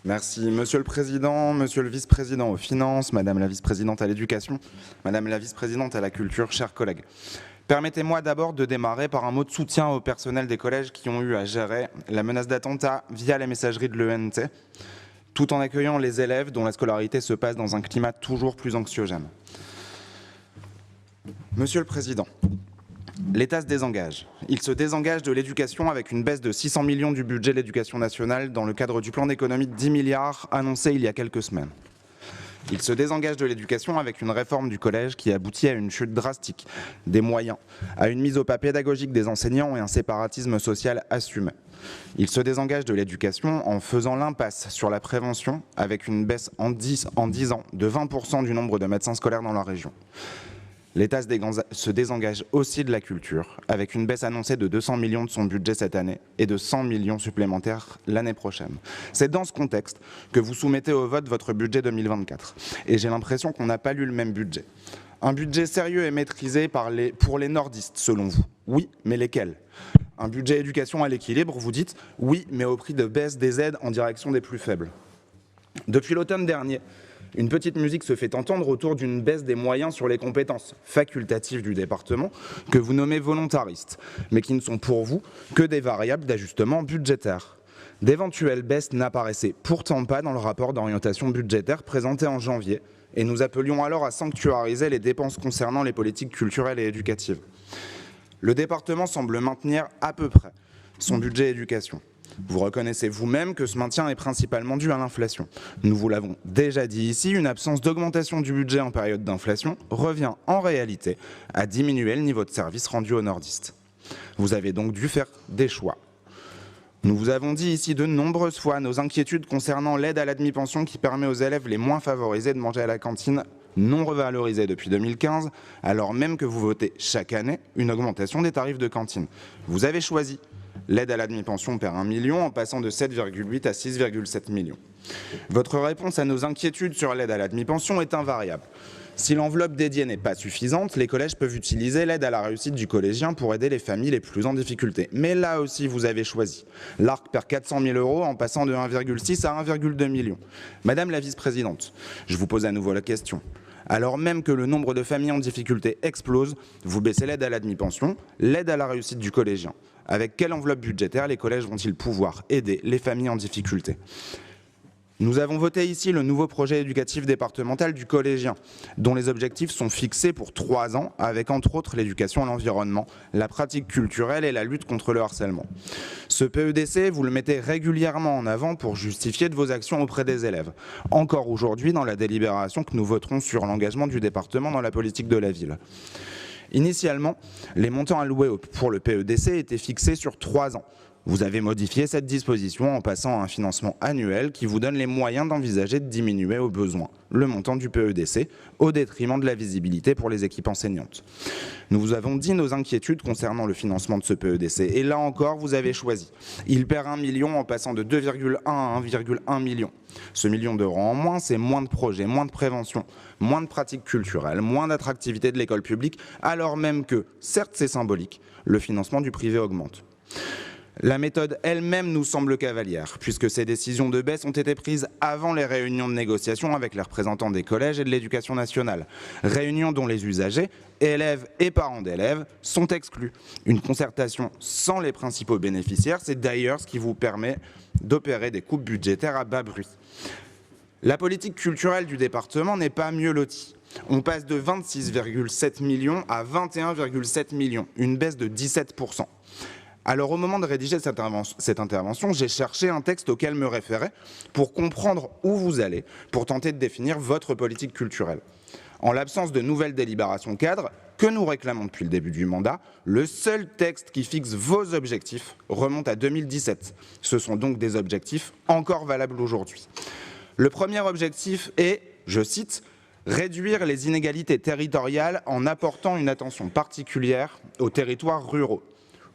Merci. Monsieur le Président, Monsieur le Vice-président aux Finances, Madame la Vice-présidente à l'Éducation, Madame la Vice-présidente à la Culture, chers collègues. Permettez-moi d'abord de démarrer par un mot de soutien au personnel des collèges qui ont eu à gérer la menace d'attentat via les messageries de l'ENT, tout en accueillant les élèves dont la scolarité se passe dans un climat toujours plus anxiogène. Monsieur le Président, l'État se désengage. Il se désengage de l'éducation avec une baisse de 600 millions du budget de l'éducation nationale dans le cadre du plan d'économie de 10 milliards annoncé il y a quelques semaines. Il se désengage de l'éducation avec une réforme du collège qui aboutit à une chute drastique des moyens, à une mise au pas pédagogique des enseignants et un séparatisme social assumé. Il se désengage de l'éducation en faisant l'impasse sur la prévention avec une baisse en 10 ans de 20% du nombre de médecins scolaires dans la région. L'État se désengage aussi de la culture, avec une baisse annoncée de 200 millions de son budget cette année et de 100 millions supplémentaires l'année prochaine. C'est dans ce contexte que vous soumettez au vote votre budget 2024. Et j'ai l'impression qu'on n'a pas lu le même budget. Un budget sérieux et maîtrisé pour les nordistes, selon vous. Oui, mais lesquels ? Un budget éducation à l'équilibre, vous dites ? Oui, mais au prix de baisse des aides en direction des plus faibles. Depuis l'automne dernier, une petite musique se fait entendre autour d'une baisse des moyens sur les compétences facultatives du département que vous nommez volontaristes, mais qui ne sont pour vous que des variables d'ajustement budgétaire. D'éventuelles baisses n'apparaissaient pourtant pas dans le rapport d'orientation budgétaire présenté en janvier, et nous appelions alors à sanctuariser les dépenses concernant les politiques culturelles et éducatives. Le département semble maintenir à peu près son budget éducation. Vous reconnaissez vous-même que ce maintien est principalement dû à l'inflation. Nous vous l'avons déjà dit ici, une absence d'augmentation du budget en période d'inflation revient en réalité à diminuer le niveau de service rendu aux nordistes. Vous avez donc dû faire des choix. Nous vous avons dit ici de nombreuses fois nos inquiétudes concernant l'aide à l'admi-pension qui permet aux élèves les moins favorisés de manger à la cantine non revalorisée depuis 2015, alors même que vous votez chaque année une augmentation des tarifs de cantine. Vous avez choisi. L'aide à l'admi-pension perd 1 million en passant de 7,8 à 6,7 millions. Votre réponse à nos inquiétudes sur l'aide à l'admi-pension est invariable. Si l'enveloppe dédiée n'est pas suffisante, les collèges peuvent utiliser l'aide à la réussite du collégien pour aider les familles les plus en difficulté. Mais là aussi, vous avez choisi. L'ARC perd 400 000 € en passant de 1,6 à 1,2 million. Madame la vice-présidente, je vous pose à nouveau la question. Alors même que le nombre de familles en difficulté explose, vous baissez l'aide à l'admi-pension, l'aide à la réussite du collégien. Avec quelle enveloppe budgétaire les collèges vont-ils pouvoir aider les familles en difficulté ? Nous avons voté ici le nouveau projet éducatif départemental du collégien, dont les objectifs sont fixés pour 3 ans, avec entre autres l'éducation à l'environnement, la pratique culturelle et la lutte contre le harcèlement. Ce PEDC, vous le mettez régulièrement en avant pour justifier de vos actions auprès des élèves. Encore aujourd'hui, dans la délibération que nous voterons sur l'engagement du département dans la politique de la ville. Initialement, les montants alloués pour le PEDC étaient fixés sur 3 ans. Vous avez modifié cette disposition en passant à un financement annuel qui vous donne les moyens d'envisager de diminuer au besoin le montant du PEDC au détriment de la visibilité pour les équipes enseignantes. Nous vous avons dit nos inquiétudes concernant le financement de ce PEDC et là encore vous avez choisi. Il perd 1 million en passant de 2,1 à 1,1 million. Ce million d'euros en moins, c'est moins de projets, moins de prévention, moins de pratiques culturelles, moins d'attractivité de l'école publique, alors même que, certes c'est symbolique, le financement du privé augmente. La méthode elle-même nous semble cavalière, puisque ces décisions de baisse ont été prises avant les réunions de négociation avec les représentants des collèges et de l'éducation nationale. Réunions dont les usagers, élèves et parents d'élèves, sont exclus. Une concertation sans les principaux bénéficiaires, c'est d'ailleurs ce qui vous permet d'opérer des coupes budgétaires à bas bruit. La politique culturelle du département n'est pas mieux lotie. On passe de 26,7 millions à 21,7 millions, une baisse de 17%. Alors au moment de rédiger cette intervention, j'ai cherché un texte auquel me référer pour comprendre où vous allez, pour tenter de définir votre politique culturelle. En l'absence de nouvelles délibérations cadres, que nous réclamons depuis le début du mandat, le seul texte qui fixe vos objectifs remonte à 2017. Ce sont donc des objectifs encore valables aujourd'hui. Le premier objectif est, je cite, « réduire les inégalités territoriales en apportant une attention particulière aux territoires ruraux ».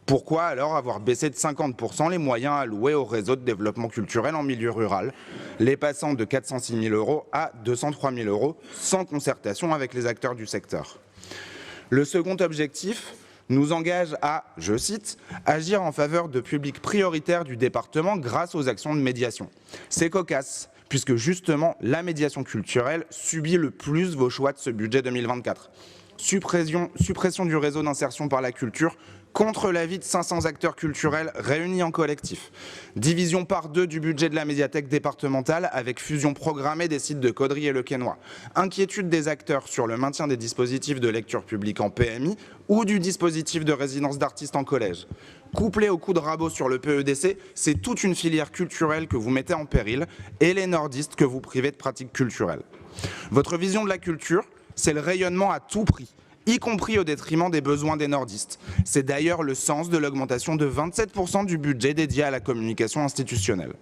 Pourquoi alors avoir baissé de 50% les moyens alloués au réseau de développement culturel en milieu rural, les passant de 406 000 € à 203 000 € sans concertation avec les acteurs du secteur? Le second objectif, nous engage à, je cite, « agir en faveur de publics prioritaires du département grâce aux actions de médiation ». C'est cocasse, puisque justement, la médiation culturelle subit le plus vos choix de ce budget 2024. Suppression du réseau d'insertion par la culture, contre l'avis de 500 acteurs culturels réunis en collectif. Division par 2 du budget de la médiathèque départementale avec fusion programmée des sites de Caudry et Le Quesnoy. Inquiétude des acteurs sur le maintien des dispositifs de lecture publique en PMI ou du dispositif de résidence d'artistes en collège. Couplé au coup de rabot sur le PEDC, c'est toute une filière culturelle que vous mettez en péril et les nordistes que vous privez de pratiques culturelles. Votre vision de la culture, c'est le rayonnement à tout prix, y compris au détriment des besoins des nordistes. C'est d'ailleurs le sens de l'augmentation de 27% du budget dédié à la communication institutionnelle.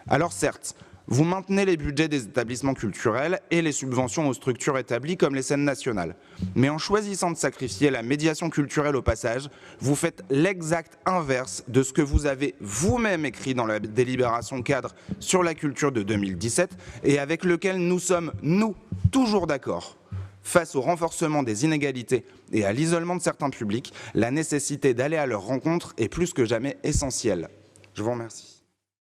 Alors certes, vous maintenez les budgets des établissements culturels et les subventions aux structures établies comme les scènes nationales. Mais en choisissant de sacrifier la médiation culturelle au passage, vous faites l'exact inverse de ce que vous avez vous-même écrit dans la délibération cadre sur la culture de 2017 et avec lequel nous sommes, nous, toujours d'accord. Face au renforcement des inégalités et à l'isolement de certains publics, la nécessité d'aller à leur rencontre est plus que jamais essentielle. Je vous remercie.